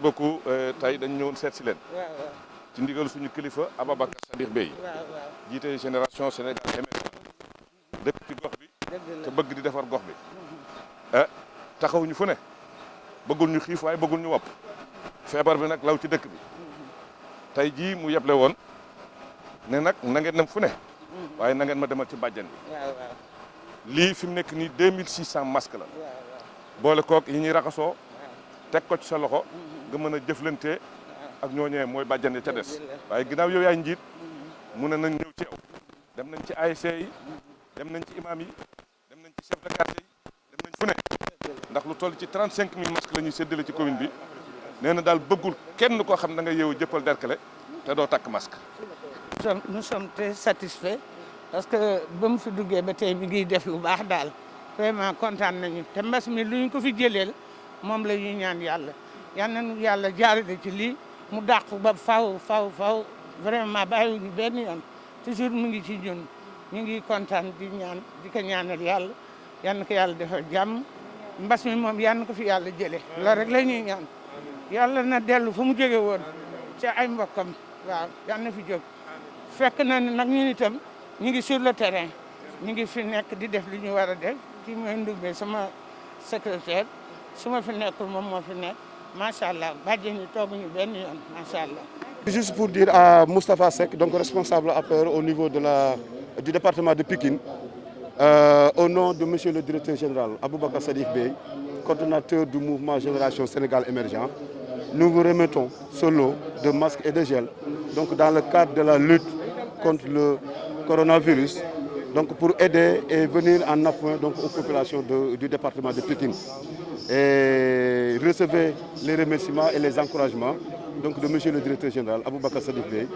beaucoup tey dañ ñëwoon seet si leen. ci ndigal suñu kilifa Ababacar Sadikh Bèye. jiite génération Sénégal émergent dëkk ci gox bi. te bëgg di defar gox bi. taxaw ñu fu ne bëggul ñu xiif waaye bëggul ñu wopp feebar bi nag law ci dëkk bi tey jii mu yeble woon ne nag na ngeen dem fu ne waaye na ngeen ma demal ci bàjjan bi. lii fi mu nekk nii 2600 masques la. boole kook yi ñuy raxasoo teg ko ci sa loxo nga mën a jëflante ak ñooñee mooy bàjjan ca des waaye ginnaaw yow yaay njiit mu ne nañ ñëw ci yow dem nañ ci ASC yi dem nañ ci imam yi dem nañ ci chef de quartier yi dem nañ fu ne ndax lu toll ci 35000 masques la ñuy séddale ci commune bi nee na daal bëggul kenn koo xam da nga yeewu jëppal derkale te doo takk masque. Nous sommes très satisfaits parce que ba mu fi duggee ba tey mi ngi def lu baax daal vraiment kontaan nañu te mbas mi lu ñu ko fi jëleel moom la ñuy ñaan yàlla yal nañu yàlla jaarale ci lii mu dàq ba faw vraiment bàyyiwuñu benn yoon toujours mu ngi ci ñun ñu ngi kontaan di ñaan di ko ñaanal yàlla yal na ko yàlla defal jàmm mbas mi moom yal na ko fi yàlla jëlee loolu rek la ñuy ñaan yàlla na dellu fa mu jóge woon ci ay mbokkam waaw yal na fi jóg fekk na nag ñun itam ñu ngi sur le terrain ñu ngi fi nekk di def li ñu war a def kii mooy Ndoubé sama secrétaire su ma fi nekkul moom moo fi nekk macha allah bàjjen ñi tooguñu benn yoon macha allah. Juste pour dire à Moustapha Seck, donc responsable APR au niveau du département de Pikine, au nom de monsieur le directeur général Ababacar Sadikh Bèye, coordonnateur du mouvement Génération Sénégal Émergent, nous vous remettons ce lot de masques et de gel donc dans le cadre de la lutte contre le coronavirus, donc pour aider et venir en appui donc aux populations du département de Pikine. Et recevez les remerciements et les encouragements donc de monsieur le directeur général Ababacar Sadikh Bèye,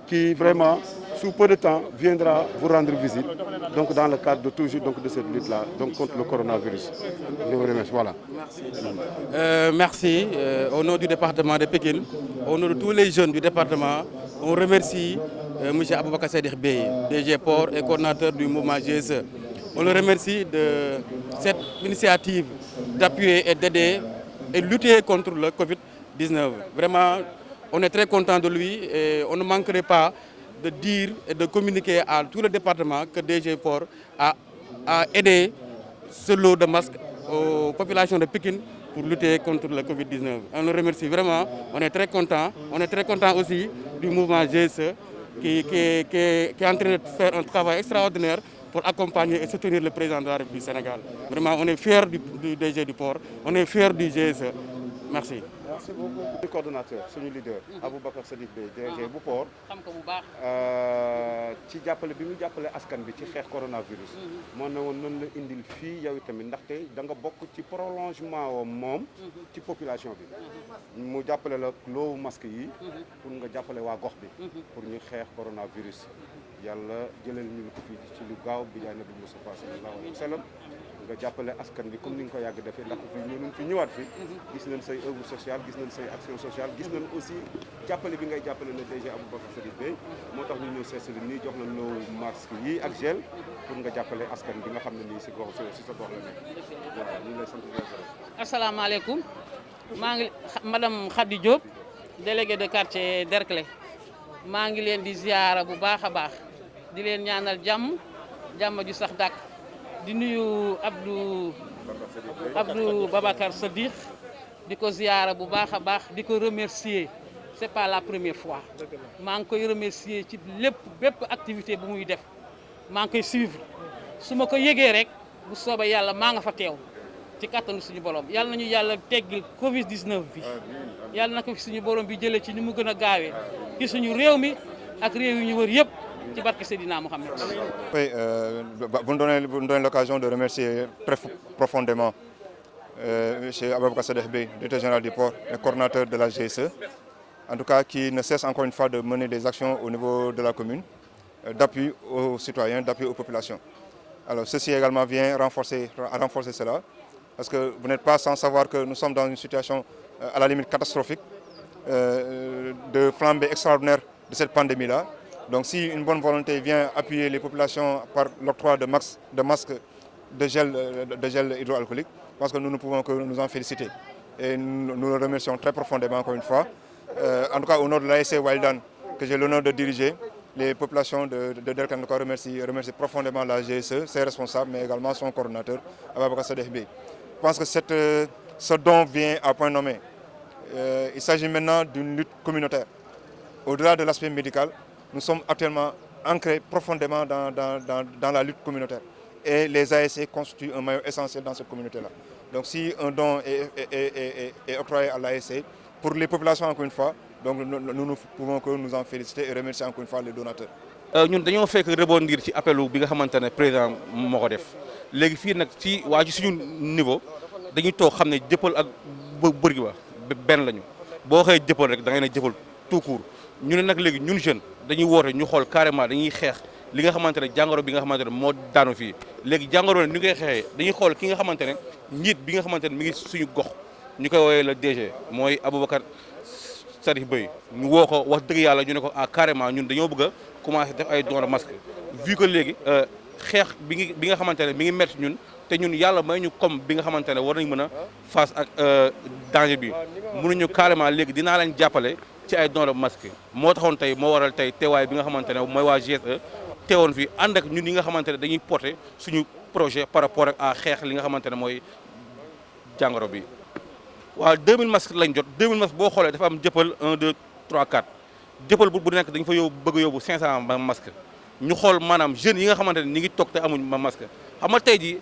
qui vraiment sous peu de temps viendra vous rendre visite donc dans le cadre de toujours donc de cette lutte là donc contre le coronavirus. Je vous remercie. Voilà. Merci. Au nom du département de Pikine, au nom de tous les jeunes du département, on remercie monsieur Ababacar Sadikh Bèye, DG Port et coordinateur du mouvement GSE. On le remercie de cette initiative d'appuyer et d'aider et lutter contre le Covid-19. Vraiment, on est très content de lui et on ne manquerait pas de dire et de communiquer à tout le département que DG Port a aidé ce lot de masques aux populations de Pikine pour lutter contre le Covid-19. On le remercie vraiment, on est très content. On est très content aussi du mouvement GSE qui est en train de faire un travail extraordinaire pour accompagner et soutenir le président de la République du Sénégal. Vraiment, on est fiers du DG du port, on est fiers du GSE. Merci. Merci beaucoup. Le coordonnateur, suñu leader, Ababacar Sadikh Bèye, DG bu port. xam ko bu baax. ci jàppale bi mu jàppale askan bi ci xeex coronavirus. moo ne woon noonu la indil fii yow tamit ndaxte da nga bokk ci prolongement woo moom. ci population bi. mu jàppale la loowu masque yi. pour nga jàppale waa gox bi. pour ñu xeex coronavirus. yàlla jëlal ñu ko fii ci lu gaaw bi jaay nabi Mustafa sallallahu alayhi wa sallam nga jàppale askan bi comme ni nga ko yàgg defee ndax fii ñun fi ñëwaat fi gis nañ say œuvre sociale gis nañ say action sociale gis nañ aussi jàppale bi ngay jàppale le DG Ababacar Sadikh Bèye moo tax ñu ñëw seetlu nii jox nañ loo masque yi ak gel pour nga jàppale askan bi nga xam ne nii si gox si sa gox la nekk waaw ñu ngi lay sant di la gërëm. asalaamaaleykum maa ngi madame Khady Diop déléguée de quartier Derklé maa ngi leen di ziyaara bu baax a baax di leen ñaanal jàmm ju sax dàkk di nuyu Abdou Babacar Sadikh di ko ziyaara bu baax a baax di ko remercier c'est pas la première fois maa ngi koy remercier ci bépp activité bu muy def maa ngi koy suivre su ma ko yëgee rek bu soobee yàlla maa nga fa teew ci kattanu suñu borom yàlla nañu yàlla teggil Covid 19 bi yàlla na ko fi suñu borom bi jëlee ci ni mu gën a gaawee ci suñu réew mi ak réew yu ñu wër yëpp ci barke Seydina Mohamed. Oui, vous me donnez l'occasion de remercier très profondément M. Ababacar Sadikh Bèye, directeur général du port et coordinateur de la GSE, en tout cas qui ne cesse encore une fois de mener des actions au niveau de la commune, d'appui aux citoyens, d'appui aux populations. Alors ceci également vient renforcer cela, parce que vous n'êtes pas sans savoir que nous sommes dans une situation à la limite catastrophique, de flambée extraordinaire de cette pandémie-là. Donc si une bonne volonté vient appuyer les populations par l'octroi de masques, de gel hydroalcoolique, je pense que nous ne pouvons que nous en féliciter. et nous le remercions très profondément encore une fois. En tout cas, au nom de l'ASC Wildan, que j'ai l'honneur de diriger, les populations de Derklé remercient profondément la GSE, ses responsables, mais également son coordonnateur, Ababacar Sadikh Bèye. Je pense que ce don vient à point nommé. Il s'agit maintenant d'une lutte communautaire. Au-delà de l'aspect médical, nous sommes actuellement ancrés profondément dans la lutte communautaire. Et les ASC constituent un maillon essentiel dans cette communauté-là. Donc si un don est octroyé à l'ASC, pour les populations encore une fois, donc nous ne pouvons que nous en féliciter et remercier encore une fois les donateurs. ñun dañoo fekk rebondir ci appelu bi nga xamante ne président moo ko def léegi fii nag ci suñu niveau dañuy toog xam ne jëppal ak bëri ba benn lañu boo waxee jëppal rek da ngay ne jëppal tout court ñu ne nag léegi ñun jeune dañuy woote ñu xool carrément dañuy xeex li nga xamante ne jàngoro bi nga xamante ne moo daanu fii léegi jàngoro ne ni koy xeexee dañuy xool ki nga xamante ne njiit bi nga xamante ne mi ngi suñu gox ñu koy woowee le DG mooy Aboubacar Sadikh Bèye ñu woo ko wax dëgg yàlla ñu ne ko carrément ñun dañoo bëgg a commencé def ay don de masque vu que léegi xeex bi nga xamante ne mi ngi métti ñun te ñun yàlla may ñu comme bi nga xamante ne war nañ mën a face ak danger bi mënuñu carrément léegi dinaa leen jàppale ci ay don de masque moo taxoon tey moo waral tey teewaay bi nga xamante ne mooy waa GSE teewoon fi ànd ak ñun yi nga xamante ne dañuy porter suñu projet par rapport ak à xeex li nga xamante ne mooy jàngoro bi. waaw 2000 masques lañ jot 2000 masques boo xoolee dafa am jëppal 1 2 3 4 jëppal bu nekk dañ fa bëgg a yóbbu 500 masques ñu xool maanaam jeunes yi nga xamante ne ñi ngi toog te amuñ masque xam nga tey jii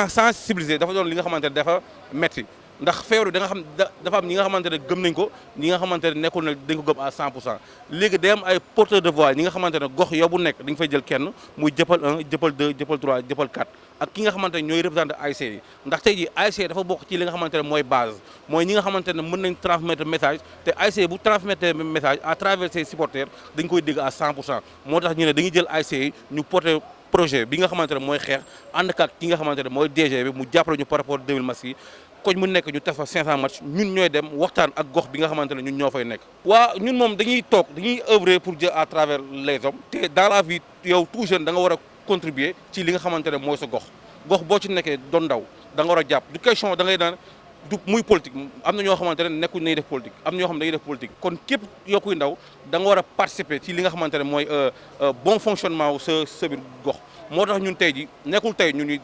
sensibiliser dafa doon li nga xamante ne dafa metti ndax feebar bi da nga xam dafa am ñi nga xamante ne gëm nañ ko ñi nga xamante ne nekkul na dañ ko gëm à 100% léegi day am ay porteurs de voix ñi nga xamante ne gox yow bu nekk dañ fay jël kenn muy jëppal 1 jëppal 2 jëppal 3 jëppal 4 ak ki nga xamante ne ñooy représenté ASC yi ndax tey jii ASC dafa bokk ci li nga xamante ne mooy base mooy ñi nga xamante ne mën nañ transmettre message te ASC bu transmettre message à travers ses supporters dañ koy dégg à 100% moo tax ñu ne dañuy jël ASC yi ñu porter projet bi nga xamante ne mooy xeex ànd ak ki nga xamante ne mooy DG bi mu jàppale ñu par rapport 2000 masques yi koñ mu nekk ñu teg fa 500 match ñun ñooy dem waxtaan ak gox bi nga xamante ne ñun ñoo fay nekk. waa ñun moom dañuy toog dañuy œuvrer pour Dieu à travers les hommes te dans la vie yow tout jeune da nga war a contribuer ci li nga xamante ne mooy sa gox boo ci nekkee doon ndaw da nga war a jàpp du question da ngay naan du muy politique am na ñoo xamante ne nekkuñ nañuy def politique am na ñoo xam ne dañuy def politique kon képp yokkuy ndaw da nga war a participer ci li nga xamante ne mooy bon fonctionnement wu sa biir gox moo tax ñun tey ji nekkul tey ñun ñuy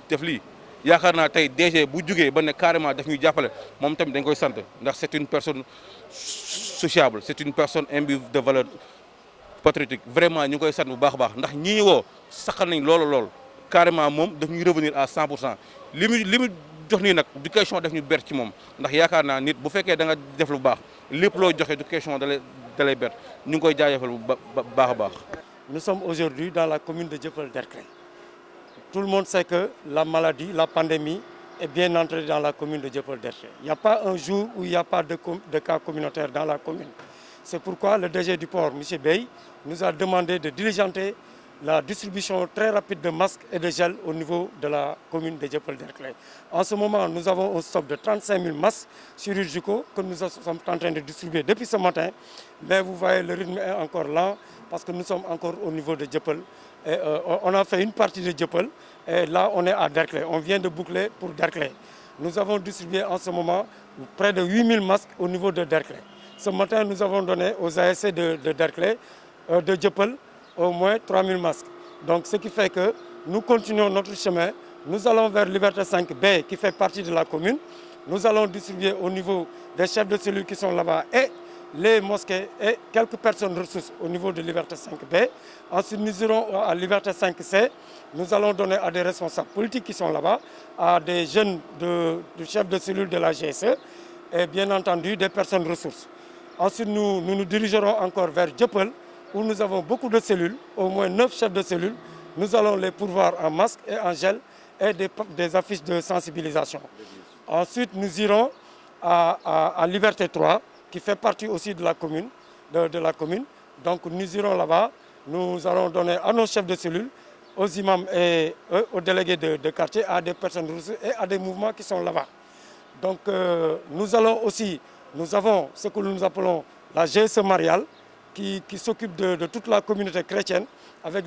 def lii yaakaar naa tey DG bu jugee ba ne carrément daf ñuy jàppale moom tamit dañ koy sant ndax c'est une personne sociable c'est une personne imbue de valeur patriotique vraiment ñu ngi koy sant bu baax a baax ndax ñi ñu woo saxal nañ loolu carrément moom daf ñuy revenir à 100% li mu jox nii nag du question def ñu ber ci moom ndax yaakaar naa nit bu fekkee da nga def lu baax lépp loo joxe du question da lay ber ñu ngi koy jaajëfal bu baax a baax. Nous sommes aujourd'hui dans la commune de Dieuppeul-Derklé. Tout le monde sait que la maladie, la pandémie est bien entrée dans la commune de Dieuppeul-Derklé. Il n'y a pas un jour où il n'y a pas de cas communautaires dans la commune. C'est pourquoi le DG du port, M. Bèye, nous a demandé de diligenter la distribution très rapide de masques et de gel au niveau de la commune de Dieuppeul-Derklé. En ce moment, nous avons un stock de 35 000 masques chirurgicaux que nous sommes en train de distribuer depuis ce matin. Mais vous voyez, le rythme est encore lent parce que nous sommes encore au niveau de Dieuppeul. Et, on a fait une partie de Dieuppeul et là, on est à Derklé. On vient de boucler pour Derklé. Nous avons distribué en ce moment près de 8 000 masques au niveau de Derklé. Ce matin, nous avons donné aux ASC de Derklé, de Dieuppeul, au moins 3 000 masques. Donc, ce qui fait que nous continuons notre chemin. Nous allons vers Liberté 5B, qui fait partie de la commune. Nous allons distribuer au niveau des chefs de cellules qui sont là-bas et les mosquées et quelques personnes ressources au niveau de Liberté 5B. Ensuite, nous irons à Liberté 5C. Nous allons donner à des responsables politiques qui sont là-bas, à des jeunes de chefs de cellules de la GSE et bien entendu des personnes ressources. Ensuite, nous dirigerons encore vers Dieuppeul, où nous avons beaucoup de cellules, au moins 9 chefs de cellules. Nous allons les pourvoir en masques et en gel et des affiches de sensibilisation. Ensuite, nous irons à Liberté 3, qui fait partie aussi de la commune. Donc nous irons là-bas, nous allons donner à nos chefs de cellules, aux imams et aux délégués de quartier, à des personnes ressources et à des mouvements qui sont là-bas. Donc nous avons ce que nous appelons la GSE mariale, qui s'occupe de toute la communauté chrétienne avec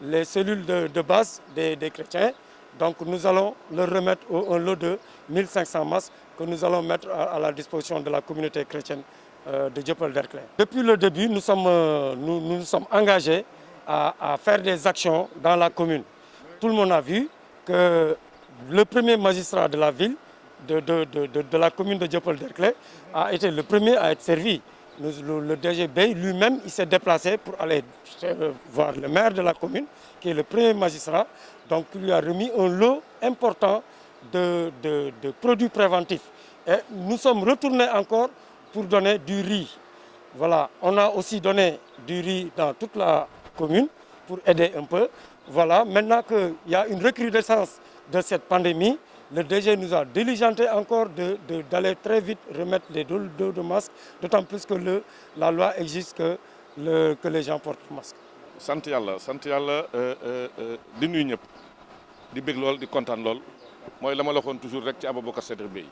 les cellules de base des chrétiens Donc nous allons leur remettre un lot de 1500 masques que nous allons mettre à la disposition de la communauté chrétienne de Dieuppeul-Derklé. Depuis le début, nous sommes engagés à faire des actions dans la commune. Tout le monde a vu que le premier magistrat de la ville, de la commune de Dieuppeul-Derklé, a été le premier à être servi. Le DG Bey lui-même, il s'est déplacé pour aller voir le maire de la commune, qui est le premier magistrat. Donc il lui a remis un lot important de produits préventifs. Et nous sommes retournés encore pour donner du riz. Voilà, on a aussi donné du riz dans toute la commune pour aider un peu. Voilà, maintenant qu'il y a une recrudescence de cette pandémie, le DG nous a diligenté encore d'aller très vite remettre les dos de masques, d'autant plus que la loi exige que les gens portent masque. sant yàlla di nuyu ñëpp di bég lool di kontaan lool mooy la ma la waxoon toujours rek ci Aboubacar Sadikh Bèye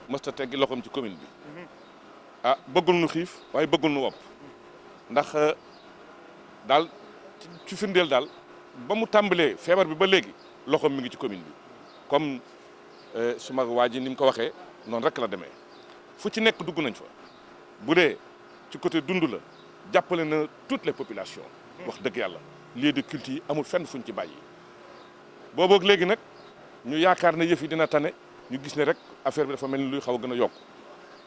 mësta teggi loxoom ci commune bi ah bëggul nu xiif waaye bëggul nu wopp ndax daal ci firndeel daal ba mu tàmbalee feebar bi ba léegi loxoom mi ngi ci commune bi comme suma waa ji ni mu ko waxee noonu rek la demee fu ci nekk dugg nañ fa bu dee ci côté dund la jàppale na toutes les populations wax dëgg yàlla lieu de culte yi amul fenn fuñ ci bàyyi booboog léegi nag ñu yaakaar ne yëf yi dina tane ñu gis ne rek affaire bi dafa mel ni luy xaw a gën a yokk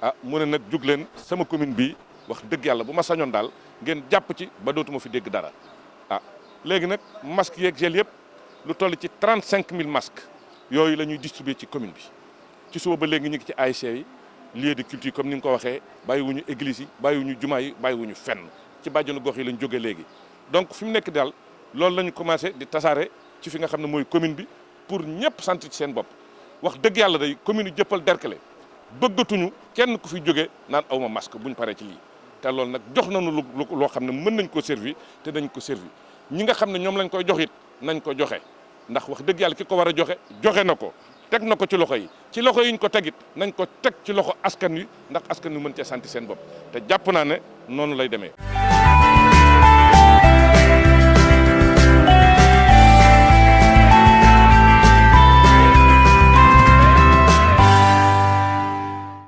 ah mu ne nag jug leen sama commune bi wax dëgg yàlla bu ma sañoon daal ngeen jàpp ci ba dootuma fi dégg dara ah léegi nag masques yeeg gel yëpp lu toll ci 35000 masques yooyu la ñuy distribuer ci commune bi ci suba ba léegi ñu ngi ci ASC yi lieu de culture comme ni nga ko waxee bàyyiwuñu église yi bàyyiwuñu jumaa yi bàyyiwuñu fenn ci bàjjenu gox yi lañ jógee léegi donc fi mu nekk daal loolu la ñu commencé di tasaare ci fi nga xam ne mooy commune bi pour ñëpp sant ci seen bopp wax dëgg yàlla day commune yu Dieuppeul-Derklé bëggatuñu kenn ku fi jógee naan awma masque buñ paree ci lii te loolu nag jox nañu loo xam ne mën nañ ko servi te dañ ko servi ñi nga xam ne ñoom lañ koy jox it nañ ko joxe ndax wax dëgg yàlla ki ko war a joxe joxe na ko teg na ko ci loxo yi ñu ko tegit nañ ko teg ci loxo askan wi ndax askan wi mën cee sant seen bopp te jàpp naa ne noonu lay demee